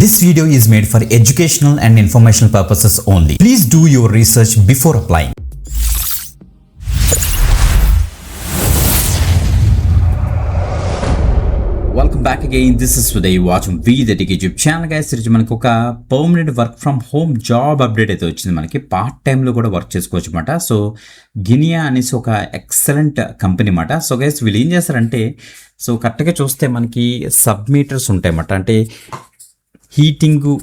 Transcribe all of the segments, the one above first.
This video is made for educational and informational purposes only. Please do your research before applying. Welcome back again. This is Uday. Watching the YouTube channel, guys. ఈరోజు మనకు ఒక permanent work from home job update అయితే వచ్చింది. మనకి part టైంలో కూడా work చేసుకోవచ్చు అనమాట. సో గినియా అనేసి ఒక ఎక్సలెంట్ కంపెనీ అనమాట. సో గైస్ వీళ్ళు ఏం చేస్తారంటే, సో కరెక్ట్గా చూస్తే మనకి సబ్మీటర్స్ ఉంటాయి అన్నమాట. అంటే heating,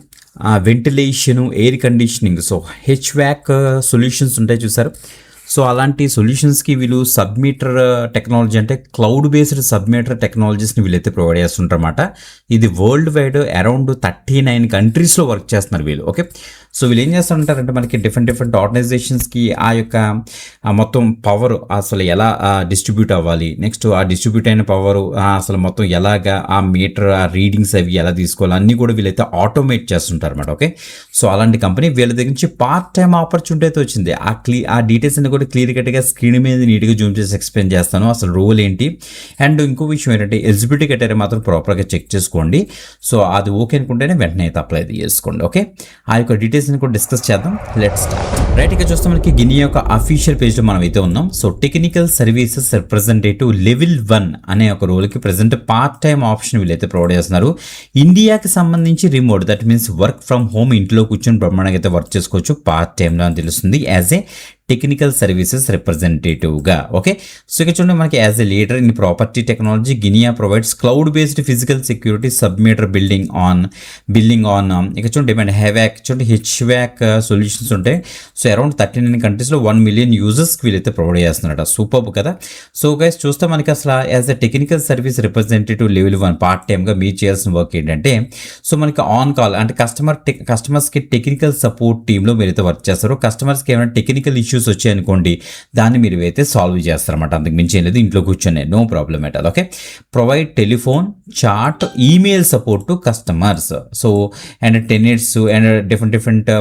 ventilation, air conditioning, so HVAC solutions ఉంటాయి చూసారు. సో అలాంటి సొల్యూషన్స్కి వీళ్ళు సబ్మీటర్ టెక్నాలజీ, అంటే క్లౌడ్ బేస్డ్ సబ్మీటర్ టెక్నాలజీస్ని వీళ్ళైతే ప్రొవైడ్ చేస్తుంటారన్నమాట. ఇది వరల్డ్ వైడ్ అరౌండ్ 39 కంట్రీస్లో వర్క్ చేస్తున్నారు వీళ్ళు. ఓకే, సో వీళ్ళు ఏం చేస్తుంటారంటే మనకి డిఫరెంట్ ఆర్గనైజేషన్స్కి ఆ యొక్క మొత్తం పవర్ అసలు ఎలా డిస్ట్రిబ్యూట్ అవ్వాలి, నెక్స్ట్ ఆ డిస్ట్రిబ్యూట్ అయిన పవర్ అసలు మొత్తం ఎలాగా ఆ మీటర్, ఆ రీడింగ్స్ అవి ఎలా తీసుకోవాలి అన్నీ కూడా వీళ్ళైతే ఆటోమేట్ చేస్తుంటారు అనమాట. ఓకే, సో అలాంటి కంపెనీ వీళ్ళ దగ్గర నుంచి పార్ట్ టైం ఆపర్చునిటీ అయితే వచ్చింది. ఆ డీటెయిల్స్ అన్ని కూడా క్లియర్ కట్గా స్క్రీన్ మీద నీట్గా జూమ్ చేసి ఎక్స్ప్లెయిన్ చేస్తాను, అసలు రోల్ ఏంటి. అండ్ ఇంకో విషయం ఏంటంటే ఎలిజిబిలిటీ క్రైటీరియా మాత్రం ప్రాపర్గా చెక్ చేసుకోండి. సో అది ఓకే అనుకుంటేనే వెంటనే అయితే అప్లై చేసుకోండి. ఓకే, ఆ యొక్క డీటెయిల్స్ కూడా డిస్కస్ చేద్దాం. Let's start. రైట్, ఇక చూస్తే మనకి గినియా యొక్క అఫీషియల్ పేజ్లో మనం అయితే ఉన్నాం. So technical services representative level 1 అనే ఒక రోల్కి ప్రజెంట్ పార్ట్ టైం ఆప్షన్ వీళ్ళైతే ప్రొవైడ్ చేస్తున్నారు. ఇండియాకి సంబంధించి remote, that means work from home, ఇంట్లో కూర్చొని బ్రహ్మాండంగా అయితే వర్క్ చేసుకోవచ్చు పార్ట్ టైంలో అని తెలుస్తుంది, యాజ్ ఏ టెక్నికల్ సర్వీసెస్ రిప్రజెంటేటివ్గా. ఓకే, సో ఇక్కడ చూడండి మనకి as a leader in property technology గినియా provides cloud based physical security submeter building on ఇక్కడ చూడండి డిమాండ్ హ్యావాక్, చూడండి హెచ్వాక్ సొల్యూషన్స్ ఉంటాయి. సో అరౌండ్ 39 కంట్రీస్లో 1 మిలియన్ యూజర్స్కి వీళ్ళైతే ప్రొవైడ్ చేస్తున్నారట. సూపర్ కదా. సో గైస్ చూస్తే మనకి అసలు as a technical service representative level 1 part టైమ్గా మీరు చేయాల్సిన వర్క్ ఏంటంటే, సో మనకి ఆన్ కాల్, అంటే కస్టమర్స్కి టెక్నికల్ సపోర్ట్ టీంలో మీరైతే వర్క్ చేస్తారు. కస్టమర్స్కి ఏమైనా టెక్నికల్ ఇష్యూస్ వచ్చాయనుకోండి, దాన్ని మీరు అయితే సాల్వ్ చేస్తారన్నమాట. అంతకు మించి ఏం లేదు, ఇంట్లో కూర్చొని no problem at all. Okay, provide telephone, chat, email support to customers. So and tenants and different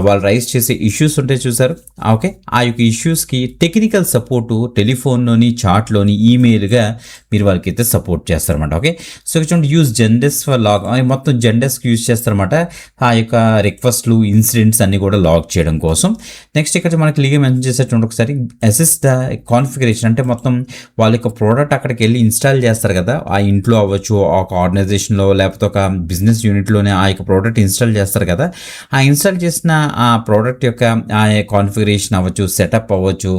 వాళ్ళు రైజ్ చేసే ఇష్యూస్ ఉంటాయి చూసారు. ఓకే, ఆ యొక్క ఇష్యూస్కి టెక్నికల్ సపోర్టు టెలిఫోన్లోని, చాట్లోని, ఈమెయిల్గా మీరు వాళ్ళకి అయితే సపోర్ట్ చేస్తారన్నమాట. ఓకే, సో చూడండి యూజ్ జెండెస్క్ ఫర్ లాగ్, మొత్తం జెండెస్క్ యూజ్ చేస్తారన్నమాట. ఆ యొక్క రిక్వెస్ట్లు, ఇన్సిడెంట్స్ అన్ని కూడా లాగ్ చేయడం కోసం. నెక్స్ట్ ఇక్కడ మనకి క్లియర్గా మెన్షన్ చేసేటువంటి ఒకసారి అసిస్ట్ ద కాన్ఫిగరేషన్, అంటే మొత్తం వాళ్ళ యొక్క ప్రోడక్ట్ అక్కడికి వెళ్ళి ఇన్స్టాల్ చేస్తారు కదా, ఆ ఇంట్లో అవ్వచ్చు, ఒక ఆర్గనైజేషన్లో లేకపోతే ఒక బిజినెస్ యూనిట్లోనే ఆ యొక్క ప్రోడక్ట్ ఇన్స్టాల్ చేస్తారు కదా, ఆ ఇన్స్టాల్ చేసిన ఆ ప్రోడక్ట్ యొక్క ఆ కాన్ఫిగరేషన్ అవ్వచ్చు, సెటప్ అవ్వచ్చు,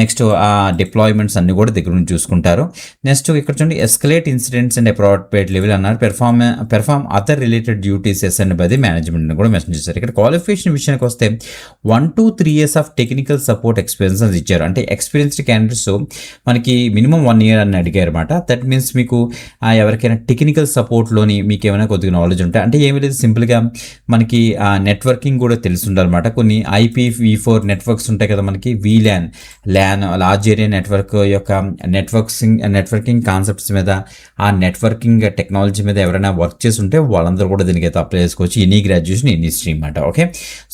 నెక్స్ట్ ఆ డిప్లాయ్మెంట్స్ అన్ని కూడా దగ్గర నుంచి చూసుకుంటారు. నెక్స్ట్ ఇక్కడ చూడండి escalate incidents and appropriate level అన్నారు. Perform other related duties assigned by the management కూడా మెన్షన్ చేశారు. ఇక్కడ క్వాలిఫికేషన్ విషయానికి వస్తే 1 to 3 years of technical support experience అని ఇచ్చారు. అంటే ఎక్స్పీరియన్స్డ్ క్యాండిడేట్స్ మనకి మినిమం 1 year అని అడిగారు అనమాట. దట్ మీన్స్ మీకు ఎవరికైనా టెక్నికల్ సపోర్ట్లోని మీకు ఏమైనా కొద్దిగా నాలెడ్జ్ ఉంటే, అంటే ఏమీ లేదు, సింపుల్గా మనకి నెట్వర్కింగ్ కూడా తెలిసి ఉండాలన్నమాట. కొన్ని IPv4 నెట్వర్క్స్ ఉంటాయి కదా మనకి, VLAN, లార్జ్ ఏరియా నెట్వర్క్ యొక్క నెట్వర్కింగ్ కాన్సెప్ట్స్ మీద, ఆ నెట్వర్కింగ్ టెక్నాలజీ మీద ఎవరైనా వర్క్ చేసి ఉంటే వాళ్ళందరూ కూడా దీనికి అయితే అప్లై చేసుకోవచ్చు. ఎనీ గ్రాడ్యుయేషన్, ఎనీ స్ట్రీమ్ అంట. ఓకే,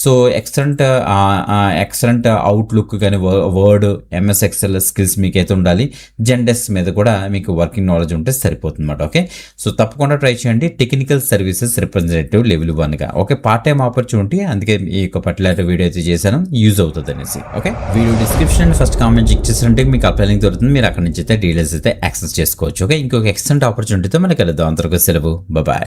సో ఎక్సలెంట్ అవుట్లుక్ కానీ, వర్డ్, MS Excel స్కిల్స్ మీకైతే ఉండాలి. జెండెస్క్ మీద కూడా మీకు వర్కింగ్ నాలెడ్జ్ ఉంటే సరిపోతుంది అనమాట. ఓకే, సో తప్పకుండా ట్రై చేయండి టెక్నికల్ సర్వీసెస్ రిప్రజెంటేటివ్ లెవెల్ 1గా. ఓకే, పార్ట్ టైం ఆపర్చునిటీ, అందుకే ఈ యొక్క పర్టికులర్ వీడియో అయితే చేశాను, యూజ్ అవుతుంది అనేసి. Okay, video description first comment check చేసినట్టే మీకు అప్లై లింక్ దొరుకుతుంది, మీరు అక్కడ నుంచి అయితే డీటెయిల్స్ అయితే యాక్సెస్ చేసుకోవచ్చు. ఓకే, ఇంకొక ఎక్సలెంట్ ఆపర్చునిటీతో మనకి కలుద్దాం. అంతవరకు సెలవు, బాయ్.